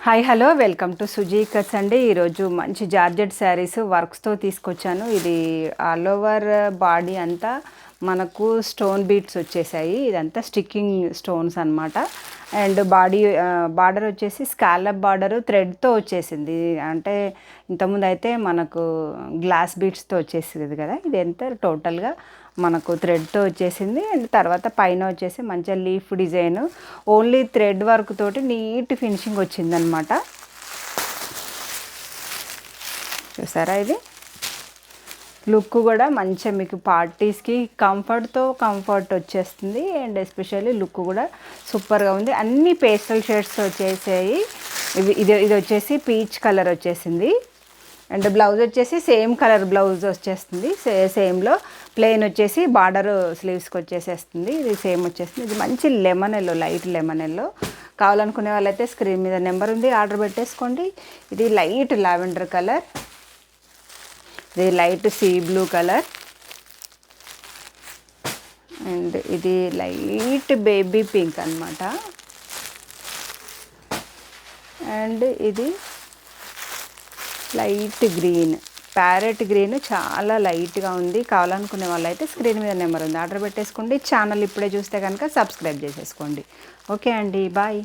Hi hello welcome to Suji cuts అండి. ఈరోజు మంచి జార్జెట్ శారీస్ వర్క్స్తో తీసుకొచ్చాను. ఇది ఆల్ ఓవర్ బాడీ అంతా మనకు స్టోన్ బీట్స్ వచ్చేసాయి. ఇదంతా స్టిక్కింగ్ స్టోన్స్ అనమాట. అండ్ బార్డర్ వచ్చేసి స్కాలప్ బార్డరు థ్రెడ్తో వచ్చేసింది. అంటే ఇంతకుముందు అయితే మనకు గ్లాస్ బీట్స్తో వచ్చేసింది కదా, ఇది ఎంత టోటల్గా మనకు థ్రెడ్తో వచ్చేసింది. అండ్ తర్వాత పైన వచ్చేసి మంచిగా leaf design only thread work తోటి నీట్ ఫినిషింగ్ వచ్చిందనమాట. చూసారా, ఇది లుక్ కూడా మంచిగా మీకు పార్టీస్కి కంఫర్ట్ వచ్చేస్తుంది. అండ్ ఎస్పెషల్లీ లుక్ కూడా సూపర్గా ఉంది. అన్ని పేస్టల్ షేడ్స్ వచ్చేసాయి. ఇది వచ్చేసి పీచ్ కలర్ వచ్చేసింది. అండ్ బ్లౌజ్ వచ్చేసి సేమ్ కలర్ బ్లౌజ్ వచ్చేస్తుంది. సేమ్లో ప్లెయిన్ వచ్చేసి బార్డర్ స్లీవ్స్కి వచ్చేసేస్తుంది. ఇది సేమ్ వచ్చేస్తుంది. ఇది మంచి lemon yellow, light lemon yellow. కావాలనుకునే వాళ్ళైతే స్క్రీన్ మీద నెంబర్ ఉంది, ఆర్డర్ పెట్టేసుకోండి. ఇది లైట్ లావెండర్ కలర్, ఇది light sea blue colour, and ఇది లైట్ బేబీ పింక్ అనమాట. అండ్ ఇది లైట్ గ్రీన్, ప్యారెట్ గ్రీన్, చాలా లైట్గా ఉంది. కావాలనుకునే వాళ్ళైతే స్క్రీన్ మీద నెంబర్ ఉంది, ఆర్డర్ పెట్టేసుకోండి. ఛానల్ ఇప్పుడే చూస్తే కనుక సబ్స్క్రైబ్ చేసేసుకోండి. ఓకే అండి, బాయ్.